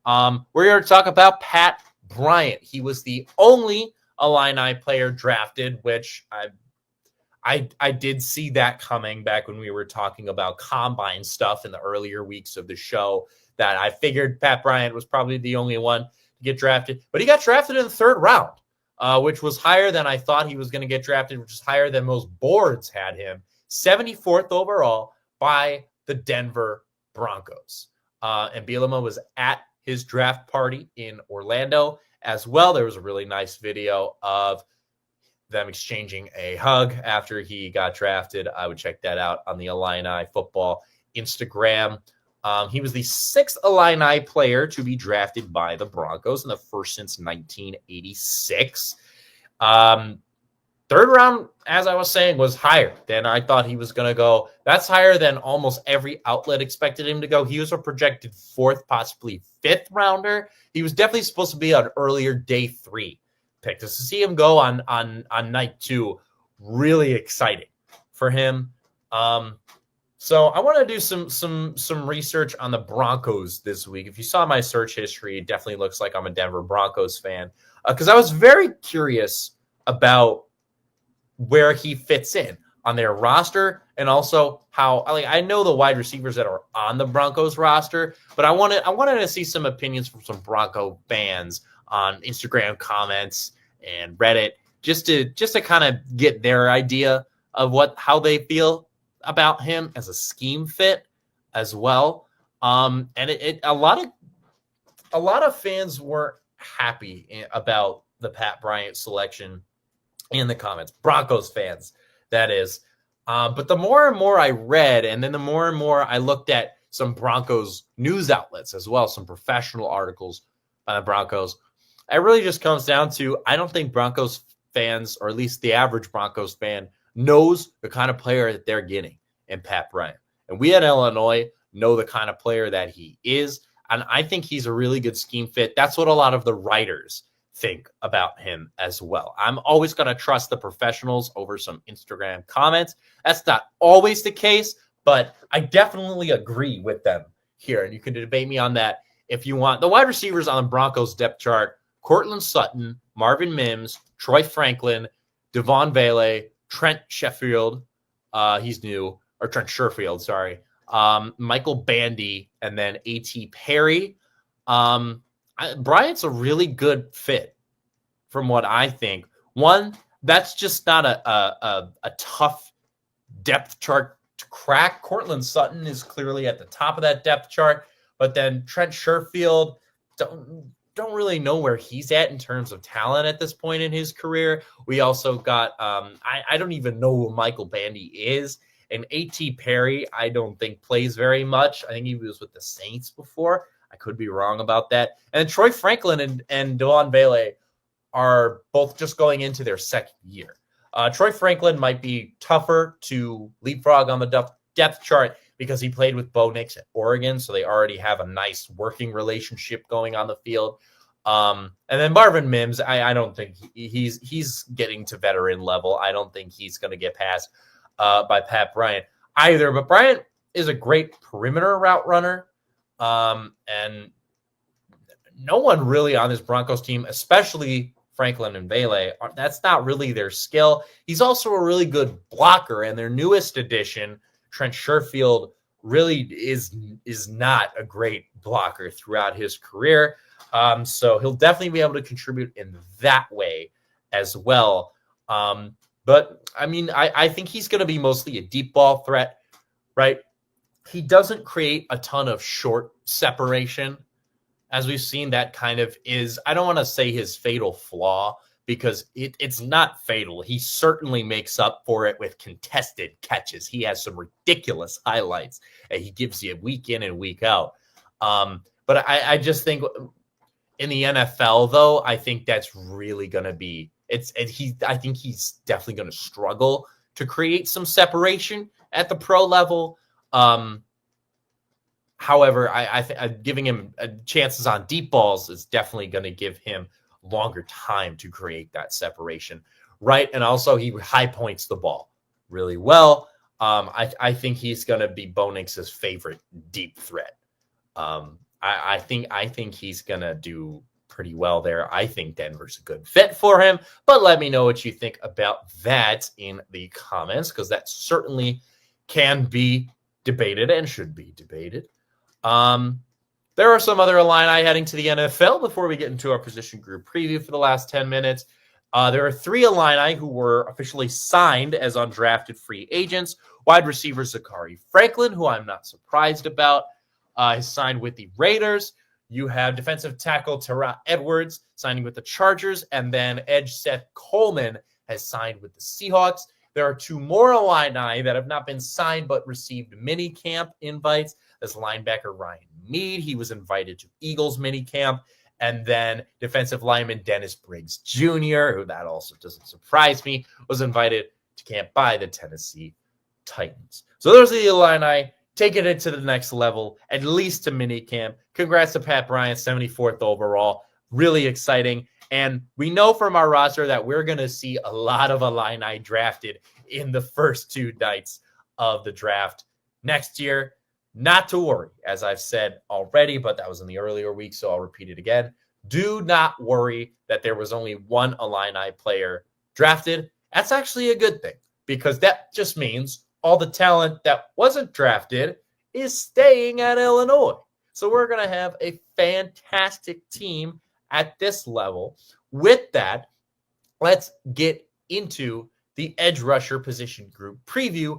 We're here to talk about Pat Bryant. He was the only Illini player drafted, which I did see that coming back when we were talking about combine stuff in the earlier weeks of the show, that I figured Pat Bryant was probably the only one to get drafted. But he got drafted in the third round, which was higher than I thought he was going to get drafted, which is higher than most boards had him. 74th overall by the Denver Broncos. And Bielema was at his draft party in Orlando as well. There was a really nice video of them exchanging a hug after he got drafted. I would check that out on the Illini football Instagram. He was the sixth Illini player to be drafted by the Broncos, and the first since 1986. Third round, as I was saying, was higher than I thought he was going to go. That's higher than almost every outlet expected him to go. He was a projected fourth, possibly fifth rounder. He was definitely supposed to be an earlier day 3 pick. To see him go on night 2, really exciting for him. So I want to do some research on the Broncos this week. If you saw my search history, it definitely looks like I'm a Denver Broncos fan, because I was very curious about where he fits in on their roster, and also how, like, I know the wide receivers that are on the Broncos roster, but I wanted to see some opinions from some Bronco fans on Instagram comments and Reddit, just to kind of get their idea of how they feel about him as a scheme fit as well. And a lot of fans weren't happy about the Pat Bryant selection in the comments. Broncos fans, that is. But the more and more I read, and then the more and more I looked at some Broncos news outlets as well, some professional articles on the Broncos, it really just comes down to, I don't think Broncos fans, or at least the average Broncos fan, knows the kind of player that they're getting in Pat Bryant. And we at Illinois know the kind of player that he is, and I think he's a really good scheme fit. That's what a lot of the writers think about him as well. I'm always going to trust the professionals over some Instagram comments. That's not always the case, but I definitely agree with them here. And you can debate me on that if you want. The wide receivers on the Broncos depth chart: Cortland Sutton, Marvin Mims, Troy Franklin, Devon Vele, Trent Sheffield, he's new, or Trent Sherfield, sorry, Michael Bandy, and then A.T. Perry. Bryant's a really good fit from what I think. One, that's just not a tough depth chart to crack. Cortland Sutton is clearly at the top of that depth chart, but then Trent Sherfield, don't really know where he's at in terms of talent at this point in his career. We also got, I don't even know who Michael Bandy is. And A.T. Perry, I don't think plays very much. I think he was with the Saints before. I could be wrong about that. And Troy Franklin and Devon Vele are both just going into their second year. Troy Franklin might be tougher to leapfrog on the depth chart because he played with Bo Nix at Oregon, so they already have a nice working relationship going on the field. And then Marvin Mims, I don't think he's getting to veteran level. I don't think he's going to get passed by Pat Bryant either. But Bryant is a great perimeter route runner. And no one really on this Broncos team, especially Franklin and Vele, that's not really their skill. He's also a really good blocker, and their newest addition, Trent Sherfield, really is not a great blocker throughout his career. So he'll definitely be able to contribute in that way as well. But I mean, I think he's going to be mostly a deep ball threat, right? He doesn't create a ton of short separation. As we've seen, that kind of is, I don't want to say his fatal flaw, because it's not fatal. He certainly makes up for it with contested catches. He has some ridiculous highlights that he gives you week in and week out. But I just think in the NFL, though, I think that's really going to be, I think he's definitely going to struggle to create some separation at the pro level. However, I think giving him chances on deep balls is definitely going to give him longer time to create that separation, right? And also, he high points the ball really well. I think he's going to be Bo Nix's favorite deep threat. I think he's gonna do pretty well there. I think Denver's a good fit for him, but let me know what you think about that in the comments, because that certainly can be debated and should be debated. There are some other Illini heading to the NFL before we get into our position group preview for the last 10 minutes. There are 3 Illini who were officially signed as undrafted free agents. Wide receiver Zachary Franklin, who I'm not surprised about, is signed with the Raiders. You have defensive tackle Tara Edwards signing with the Chargers, and then edge Seth Coleman has signed with the Seahawks. There are 2 more Illini that have not been signed but received mini camp invites. There's linebacker Ryan Mead. He was invited to Eagles mini camp. And then defensive lineman Dennis Briggs Jr., who that also doesn't surprise me, was invited to camp by the Tennessee Titans. So those are the Illini taking it to the next level, at least to mini camp. Congrats to Pat Bryant, 74th overall. Really exciting. And we know from our roster that we're going to see a lot of Illini drafted in the first 2 nights of the draft next year. Not to worry, as I've said already, but that was in the earlier week, so I'll repeat it again. Do not worry that there was only 1 Illini player drafted. That's actually a good thing, because that just means all the talent that wasn't drafted is staying at Illinois. So we're going to have a fantastic team at this level. With that, let's get into the edge rusher position group preview